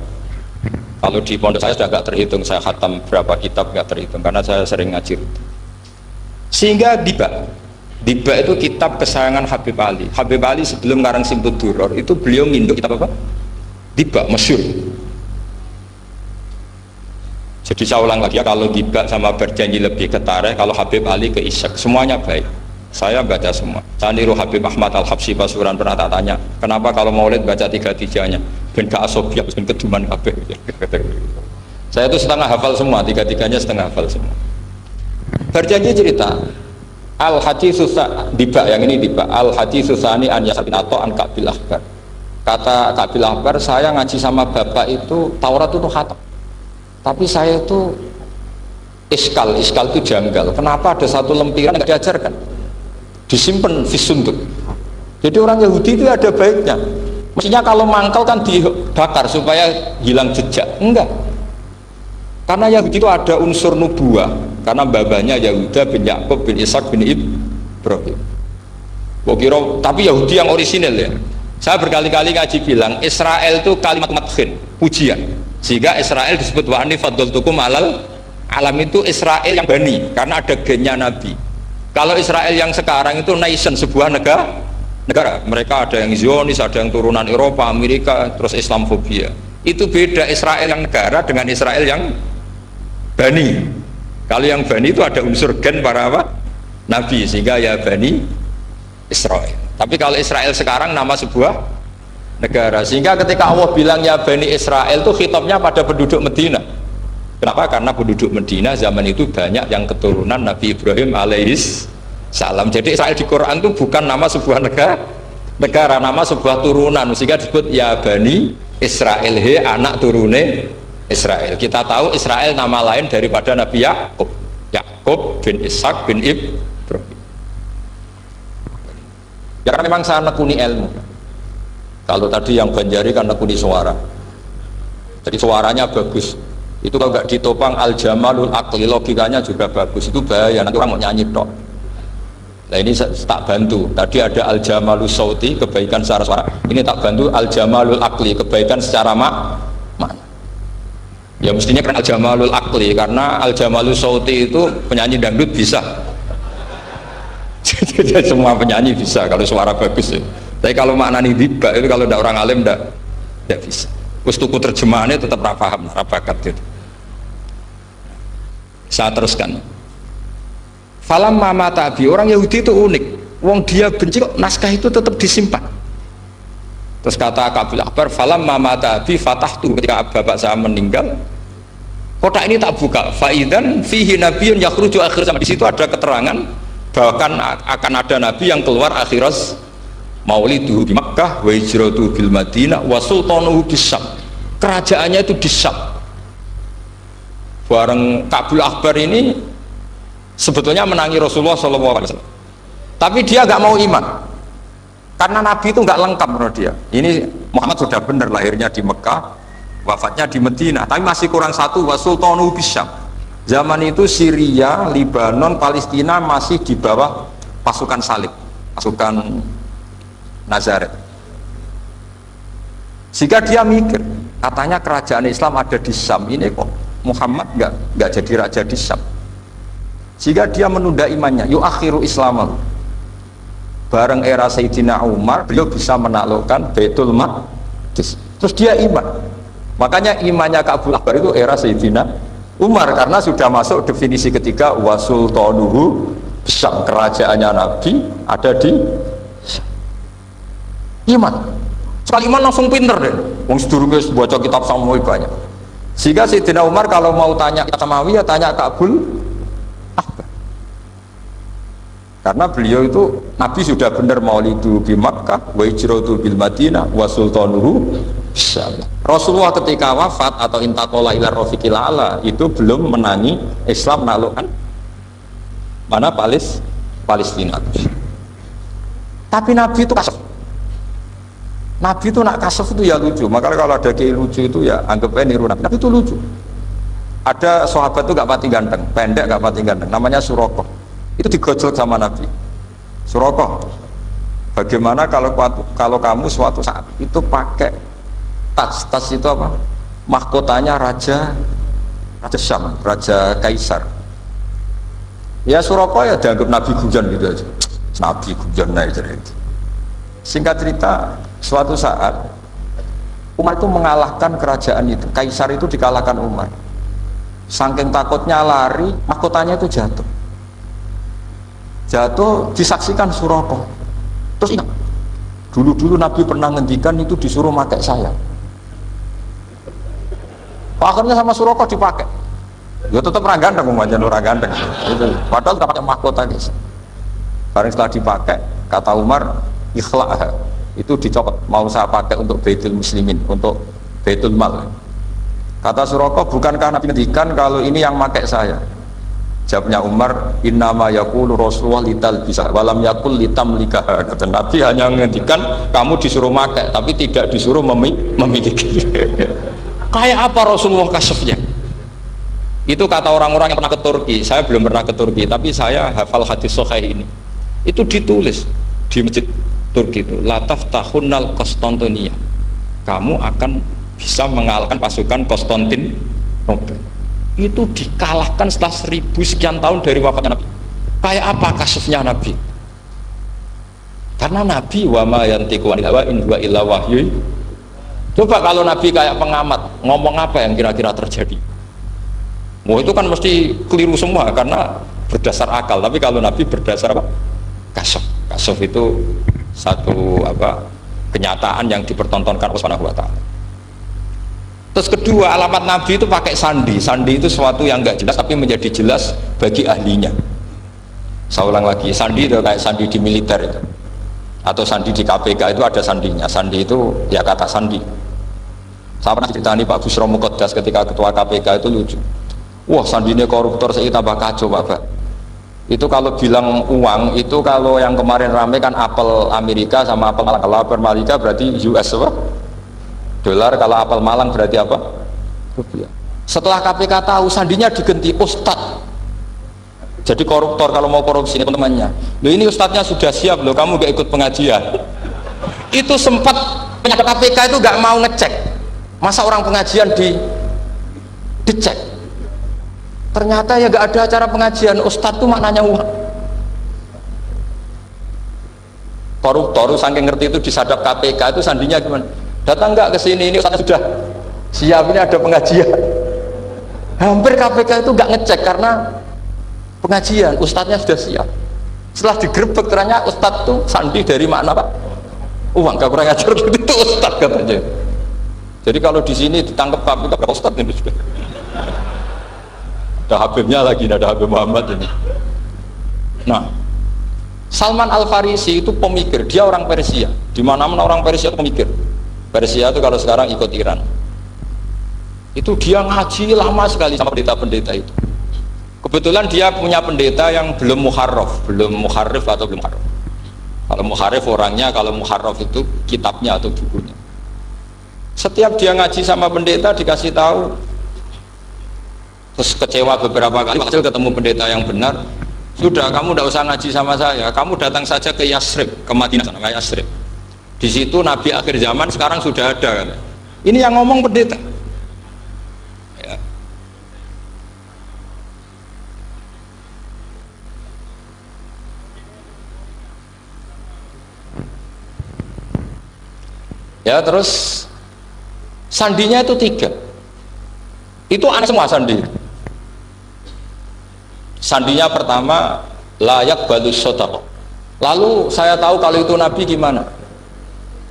Kalau di pondok saya sudah nggak terhitung saya khatam berapa kitab, nggak terhitung karena saya sering ngaji rutin. Sehingga Diba itu kitab kesayangan Habib Ali. Habib Ali sebelum ngarang Simtud Duror itu beliau nginduk kitab apa? Diba, masyhur. Jadi saya ulang lagi ya, kalau Diba sama berjanji lebih ke tarikh, kalau Habib Ali ke Isyak, semuanya baik. Saya baca semua. Saya niru Habib Ahmad Al-Habsyi Pasuruan, pernah tak tanya, kenapa kalau maulid baca 3-3-nya? ben gak asobiak ben keduman kabeh. Saya itu setengah hafal semua, tiga-tiganya setengah hafal semua. Berjanji cerita al hadis susah dibak yang ini dibak al hadis susani an yasabin atau an kabil akbar. Kata kabil akbar, saya ngaji sama bapak itu Taurat itu khatam. Tapi saya itu iskal itu janggal. Kenapa ada satu lempiran nggak diajarkan? Disimpan fisunduk. Jadi orang Yahudi itu ada baiknya. Mestinya kalau mangkal kan dibakar supaya hilang jejak. Enggak. Karena Yahudi itu ada unsur nubuah. Karena babanya Yahuda bin Yakub bin Ishak bin Ibrahim. Tapi Yahudi yang orisinal ya. Saya berkali-kali ngaji bilang Israel itu kalimat madhin, pujian. Sehingga Israel disebut wa ani faddaltukum alal alam itu Israel yang bani karena ada gennya Nabi. Kalau Israel yang sekarang itu nation, sebuah negara, mereka ada yang Zionis, ada yang turunan Eropa, Amerika, terus Islamfobia. Itu beda Israel yang negara dengan Israel yang bani. Kalau yang bani itu ada unsur gen para apa? Nabi, sehingga ya bani Israel. Tapi kalau Israel sekarang nama sebuah negara, sehingga ketika Allah bilang ya bani Israel itu khitabnya pada penduduk Medina. Kenapa? Karena penduduk Medina zaman itu banyak yang keturunan Nabi Ibrahim alaihis salam. Jadi Israel di Quran itu bukan nama sebuah negara, nama sebuah turunan. Sehingga disebut ya Bani Israel, he anak turune Israel. Kita tahu Israel nama lain daripada Nabi Yakub. Yakub bin Ishak bin Ibrahim. Ya karena memang saya nekuni ilmu. Kalau tadi yang Banjari kan nekuni suara. Jadi suaranya bagus. Itu kalau nggak ditopang al-jamalul akli, logikanya juga bagus. Itu bahaya, nanti orang mau nyanyi tok. Nah ini tak bantu. Tadi ada al-jamalul sauti, kebaikan secara suara. Ini tak bantu al-jamalul akli, kebaikan secara makna. Ya mestinya kan al-jamalul akli, karena al-jamalul sauti itu penyanyi dangdut bisa. Jadi semua penyanyi bisa kalau suara bagus ya. Tapi kalau maknani hibah itu kalau tidak orang alim tidak bisa. Terus tuku terjemahannya tetap paham, rapakat itu. Saya teruskan. Falam mama tabi, orang Yahudi itu unik. Wong dia benci kok naskah itu tetap disimpan. Terus kata Kabil Akbar, falam mama tabi fatahtu, ketika bapak saya meninggal, kotak ini tak buka. Faidan fihi nabiyun yakhruju akhir zaman. Di situ ada keterangan bahwa akan ada nabi yang keluar akhiras mauliduhu di Makkah wa hijratuhu bil Madinah wa sultanuhu bis Syam. Kerajaannya itu di Syam. Bareng Kabil Akbar ini sebetulnya menangi Rasulullah SAW, tapi dia nggak mau iman karena Nabi itu nggak lengkap menurut dia. Ini Muhammad sudah benar lahirnya di Mekah, wafatnya di Madinah, tapi masih kurang satu, wa sultanuhu bis Syam. Zaman itu Syria, Libanon, Palestina masih di bawah pasukan salib, pasukan Nazaret. Sehingga dia mikir, katanya kerajaan Islam ada di Syam, ini kok Muhammad nggak jadi raja di Syam. Sehingga dia menunda imannya, yuakhiru Islam. Bareng era Sayyidina Umar, beliau bisa menaklukkan Baitul Maqdis. Terus dia iman. Makanya imannya Kabil Akbar itu era Sayyidina Umar, karena sudah masuk definisi ketiga wa sultanuhu Syam, kerajaannya Nabi ada di iman. Sekali iman langsung pinter deh. Wong sedurunge baca kitab Samawi banyak. Sehingga Sayyidina Umar kalau mau tanya Samawi ya tanya Kabil Akbar. Karena beliau itu Nabi sudah benar maulidu bi Makkah wa hijratu bil Madinah wa sultanuhu Syam. Rasulullah ketika wafat atau intaqala ila rafiqil a'la itu belum menangi Islam menaklukkan mana Palestina. Tapi Nabi itu kasef. Nabi itu nak kasef itu ya lucu. Maka kalau ada kiai lucu itu ya anggapnya niru Nabi. Nabi itu lucu. Ada sahabat itu gak pati ganteng, pendek gak pati ganteng, namanya Surakoh. Itu digojol sama Nabi. Surakoh, bagaimana kalau kamu suatu saat itu pakai tas itu apa? Mahkotanya Raja Syam, Raja Kaisar. Ya Surakoh ya dianggap Nabi Gujan gitu aja. Nabi Gujan aja itu. Singkat cerita, suatu saat Umar itu mengalahkan kerajaan itu, Kaisar itu dikalahkan Umar. Saking takutnya lari, mahkotanya itu jatuh disaksikan Surakoh. Terus ingat, dulu Nabi pernah ngendikan itu disuruh pakai sayap. Akhirnya sama Suroko dipakai. Ya tetap orang ganteng, orang ganteng. Itu. Padahal tak pakai mahkota guys. Barang setelah dipakai, kata Umar, ikhla itu dicopot. Mau saya pakai untuk Baitul Muslimin, untuk Baitul Mal. Kata Suroko, bukankah Nabi ngendikan kalau ini yang pakai saya? Jawabnya Umar, innama yaqulu Rasulullah lital bisa, walam yaqul litam likaha. Kata Nabi hanya ngendikan kamu disuruh pakai, tapi tidak disuruh memiliki. Kayak apa Rasulullah kasefnya? Itu kata orang-orang yang pernah ke Turki. Saya belum pernah ke Turki, tapi saya hafal hadis sahih ini. Itu ditulis di masjid Turki itu, lataf tahunnal Konstantinia. Kamu akan bisa mengalahkan pasukan Konstantinopel. Itu dikalahkan setelah 1000 sekian tahun dari wafatnya Nabi. Kayak apa kasusnya Nabi? Karena Nabi wa ma yantiqu anil hawa in huwa illa wahyu. Coba kalau Nabi kayak pengamat, ngomong apa yang kira-kira terjadi? Mau itu kan mesti keliru semua karena berdasar akal. Tapi kalau Nabi berdasar apa? Kasaf. Kasaf itu satu kenyataan yang dipertontonkan Allah Subhanahu wa taala. Terus kedua, alamat Nabi itu pakai sandi. Sandi itu sesuatu yang enggak jelas tapi menjadi jelas bagi ahlinya. Saya ulang lagi, sandi itu kayak sandi di militer itu. Atau sandi di KPK itu ada sandinya. Sandi itu ya kata sandi. Saya pernah ceritani Pak Busro Muqaddas ketika ketua KPK itu lucu. Wah, sandinya koruptor saya tambah kacau Pak. Itu kalau bilang uang itu kalau yang kemarin rame kan apel Amerika sama apel Malang. Kalau apel Amerika berarti US apa? Dolar, kalau apel Malang berarti apa? Rupiah. Setelah KPK tahu sandinya diganti Ustadz. Jadi koruptor kalau mau korupsi ini teman-temannya. Loh ini Ustadznya sudah siap loh, kamu gak ikut pengajian. Itu sempat penyadap KPK itu gak mau ngecek. Masa orang pengajian dicek. Ternyata ya gak ada acara pengajian, Ustadz tuh maknanya uang. Koruptor saking ngerti itu disadap KPK itu sandinya gimana? Datang nggak ke sini, ini Ustadz sudah siap, ini ada pengajian. Hampir KPK itu nggak ngecek karena pengajian, Ustadznya sudah siap. Setelah digerebek ternyata Ustadz tuh sandi dari makna apa? Uang, gak kurang ajar gitu, itu Ustadz katanya. Jadi kalau di sini ditangkap KPK Ustadz ini sudah. Ada Habibnya lagi, ada Habib Muhammad ini. Nah, Salman Al Farisi itu pemikir, dia orang Persia. Di mana-mana orang Persia itu pemikir. Persia itu kalau sekarang ikut Iran. Itu dia ngaji lama sekali sama pendeta-pendeta itu. Kebetulan dia punya pendeta yang belum muharraf, belum muharrif atau belum muharraf. Kalau muharrif orangnya, kalau muharraf itu kitabnya atau bukunya. Setiap dia ngaji sama pendeta dikasih tahu. Terus kecewa beberapa kali, hasil ketemu pendeta yang benar. Sudah, kamu tidak usah ngaji sama saya, kamu datang saja ke Yasrib, ke Madinah sana, ke Yasrib. Di situ Nabi akhir zaman sekarang sudah ada kan? Ini yang ngomong pendeta. Ya. Ya terus sandinya itu 3. Itu aneh semua sandi. Sandinya pertama layak balus sodako. Lalu saya tahu kalau itu Nabi gimana.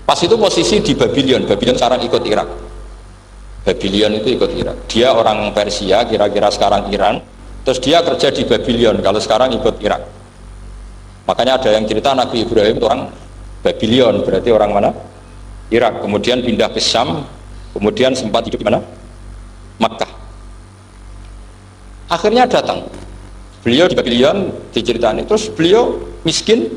Pas itu posisi di Babylon. Babylon sekarang ikut Irak. Babylon itu ikut Irak. Dia orang Persia, kira-kira sekarang Iran. Terus dia kerja di Babylon. Kalau sekarang ikut Irak. Makanya ada yang cerita Nabi Ibrahim itu orang Babylon. Berarti orang mana? Irak. Kemudian pindah ke Syam. Kemudian sempat hidup di mana? Makkah. Akhirnya datang. Beliau di Babylon diceritani. Terus beliau miskin.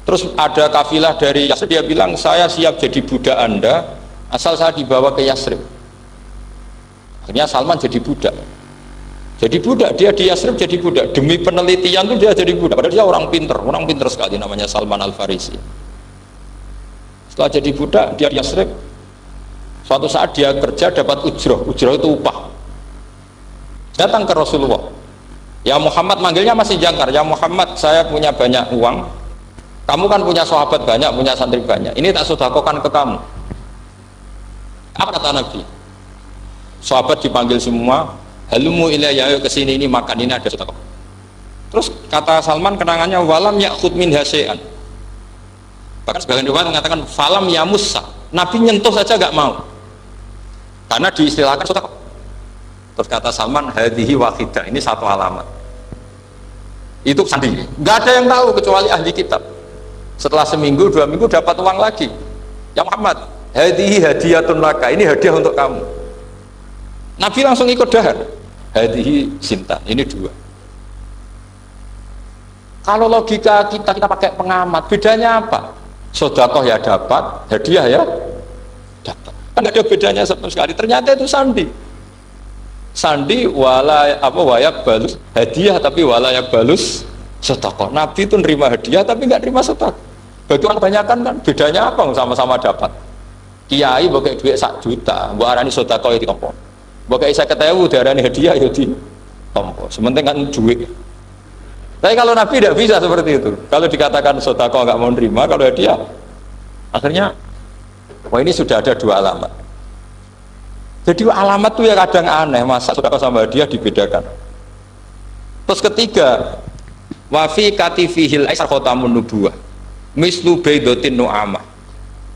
Terus ada kafilah dari Yasrib, dia bilang saya siap jadi budak Anda asal saya dibawa ke Yasrib. Akhirnya Salman jadi budak. Jadi budak, dia di Yasrib jadi budak. Demi penelitian itu dia jadi budak. Padahal dia orang pinter sekali namanya Salman Al Farisi. Setelah jadi budak, dia di Yasrib. Suatu saat dia kerja dapat ujroh itu upah. Datang ke Rasulullah. Ya Muhammad, manggilnya masih jangkar. Ya Muhammad, saya punya banyak uang. Kamu kan punya sahabat banyak, punya santri banyak. Ini tak sedekahkan ke kamu. Apa kata Nabi? Sahabat dipanggil semua. Halumu ilayya, ayo kesini, ini makan, ini ada sedekah. Terus kata Salman kenangannya walam ya'khud min hasya'an. Bahkan sebagian riwayat mengatakan falam ya Musa. Nabi nyentuh saja gak mau. Karena diistilahkan sedekah. Terus kata Salman, hadhihi wahidah, ini satu alamat. Itu sandi. Nggak ada yang tahu kecuali ahli kitab. Setelah seminggu, 2 minggu dapat uang lagi. Ya Muhammad, hadhihi hadiyatun laka, ini hadiah untuk kamu. Nabi langsung ikut dahar. Hadhihi sinta, ini 2. Kalau logika kita pakai pengamat, bedanya apa? Sedekah ya dapat, hadiah ya dapat. Kan ada bedanya sama sekali. Ternyata itu sandi. Sandi wayak balus hadiah, tapi walayak balus sedekah. Nabi itu nerima hadiah tapi nggak nerima sedekah. Bagi orang kebanyakan kan bedanya apa? Sama-sama dapat. Kiai pakai duit 1 juta, mbok arani sedekah itu tompo. Pakai 50.000 diarani hadiah ya di tompo. Sementing kan duit. Tapi kalau Nabi tidak bisa seperti itu. Kalau dikatakan sedekah nggak mau nerima, kalau hadiah akhirnya wah ini sudah ada 2 alamat. Jadi alamat tuh ya kadang aneh, masa sedekah sama hadiah dibedakan. Terus ketiga, wafi katifihil aisar khotamun nubuwah mislu baidotin nu'amah.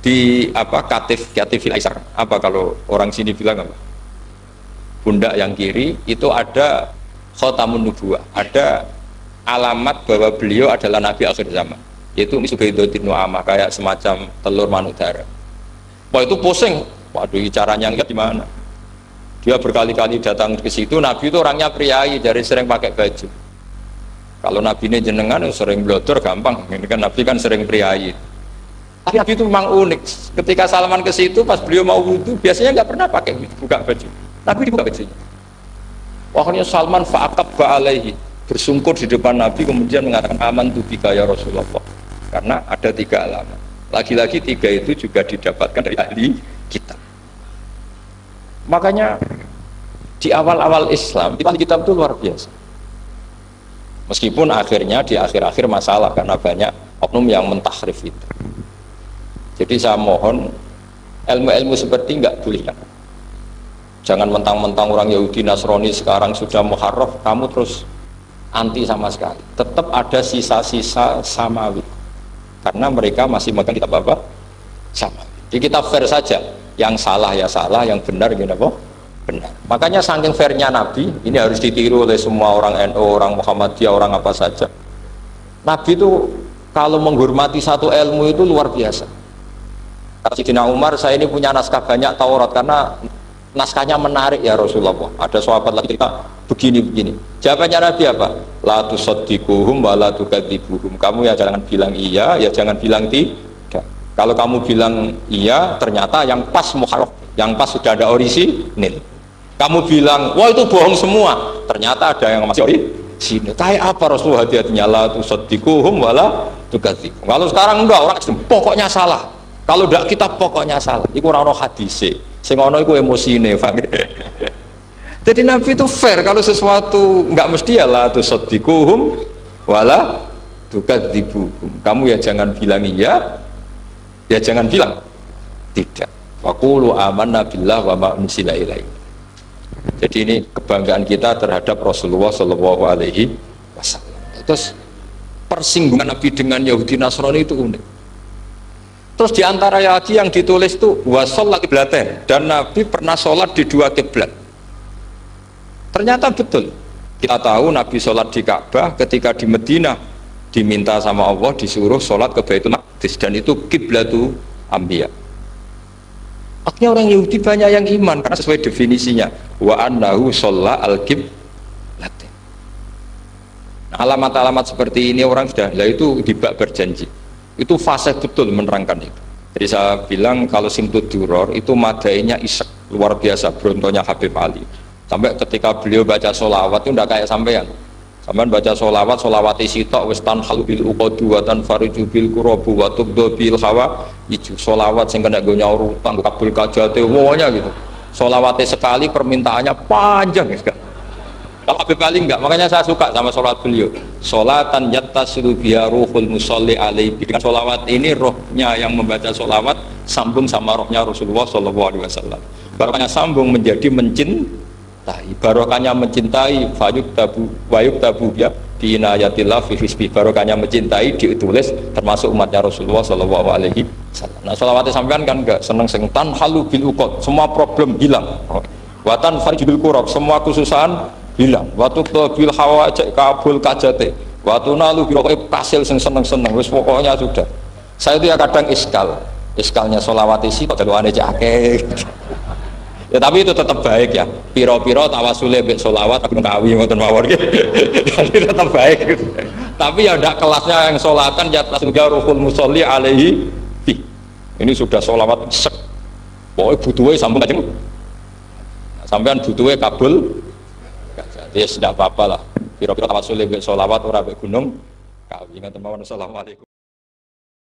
Di apa katifil aisar, apa kalau orang sini bilang apa? Pundak yang kiri itu ada khotamun nubuwah, ada alamat bahwa beliau adalah nabi akhir zaman, yaitu mislu baidotin nu'amah, kayak semacam telur manudara. Wah itu pusing, waduh caranya lihat di mana? Dia berkali-kali datang ke situ. Nabi itu orangnya priayi, dari sering pakai baju. Kalau Nabi ini jenengan sering blodor gampang, ini kan Nabi kan sering priayi. Tapi Nabi itu memang unik. Ketika Salman ke situ, pas beliau mau wudhu, biasanya nggak pernah pakai buka baju. Nabi dibuka bajunya. Akhirnya Salman fa'akab ba'alaihi, bersungkur di depan Nabi, kemudian mengatakan aman tubika ya Rasulullah. Karena ada 3 alamat. Lagi-lagi 3 itu juga didapatkan dari ahli kitab. Makanya di awal-awal Islam ahli kitab itu luar biasa. Meskipun akhirnya di akhir-akhir masalah karena banyak oknum yang mentahrif itu. Jadi saya mohon ilmu-ilmu seperti nggak boleh. Jangan mentang-mentang orang Yahudi Nasrani sekarang sudah muharraf kamu terus anti sama sekali. Tetap ada sisa-sisa samawi. Karena mereka masih megang kitab apa? Samawi. Di kitab fair saja. Yang salah ya salah, yang benar gini apa? Benar. Makanya saking fairnya Nabi, ini harus ditiru oleh semua orang NU, orang Muhammadiyah, orang apa saja. Nabi itu kalau menghormati satu ilmu itu luar biasa. Kata Sayyidina Umar, saya ini punya naskah banyak Taurat karena naskahnya menarik ya Rasulullah. Ada sahabat lagi kita begini-begini. Jawabannya Nabi apa? La tusaddiquhum wa la tukadzibuhum. Kamu ya jangan bilang iya, ya jangan bilang tidak. Kalau kamu bilang iya, ternyata yang pas muharraf, yang pas sudah ada orisinil. Kamu bilang, wah itu bohong semua, ternyata ada yang masih orisinil. Kayak apa Rasulullah hati-hatinya? La tusaddiquhum wa la tukadzibuhum. Kalau sekarang enggak, orang ekstrem, pokoknya salah. Kalau enggak kita pokoknya salah. Iku ora ono hadise. Sing ono iku emosine, Pak. Jadi Nabi itu fair, kalau sesuatu enggak mesti ya la tusaddiquhum wa la tukadzibuhum. Kamu ya jangan bilang iya, ya jangan bilang tidak. Waqulu amanna billah wa ma unzila ilaihi. Jadi ini kebanggaan kita terhadap Rasulullah Shallallahu Alaihi Wasallam. Terus persinggungan Nabi dengan Yahudi Nasrani itu unik. Terus diantara lagi yang ditulis itu wasolat kiblaten, dan Nabi pernah sholat di 2 kiblat. Ternyata betul. Kita tahu Nabi sholat di Ka'bah, ketika di Madinah diminta sama Allah disuruh sholat ke Baitul Maqdis, dan itu kiblatu Anbiya. Akhirnya orang Yahudi banyak yang iman karena sesuai definisinya wa annahu sholla al-qiblat. Nah, alamat-alamat seperti ini orang sudah, lah itu dibak berjanji. Itu fase betul menerangkan itu. Jadi saya bilang kalau Simtud Duror itu madainya isek luar biasa, brontonya Habib Ali. Sampai ketika beliau baca sholawat itu tidak kayak sampean. Sampean baca sholawat, sholawati sitok wis tanhalu bil uqadu wa tanfariju bil qurabu wa tubdu bil hawa. Itu sholawat sing kena go nyaur utang kabul kajate semuanya gitu. Sholawatnya sekali permintaannya panjang ya. Kalau Habib Ali enggak, makanya saya suka sama sholat beliau. Sholatan yattasilu biha ruhul musolli alaihi. Dengan sholawat ini rohnya yang membaca sholawat sambung sama rohnya Rasulullah Shallallahu Alaihi Wasallam. Barangnya sambung menjadi mencintai. Barokahnya mencintai fayuk tabu wayuk tabu ya binayatillah fi hisbi. Barokahnya mencintai ditulis termasuk umatnya Rasulullah sallallahu alaihi wasallam. Nah, sholawatnya sampean kan enggak seneng sing tan halu bil uqad, semua problem hilang. Watan farijul kurab, semua kesusahan hilang. Watu bil hawaij kabul kajate. Watu nalu biro kasil sing seneng-seneng wis pokoknya sudah. Saya itu ya kadang iskalnya sholawat isi kok deluane cek akeh. Ya tapi itu tetap baik ya. Piro-piro tawasule mbek sholawat aku ngawi ngoten mawon nggih. Jadi tetap baik. Tapi ya ndak kelasnya yang sholatan ya tasgaruhul musolli alaihi bi. Ini sudah sholawat sek. Pokoknya butuhnya sambung aja. Sampean butuhnya kabul. Ya sudah apa-apa lah. Piro-piro tawasule mbek sholawat ora mbek gunung kawi ngoten mawon. Assalamualaikum.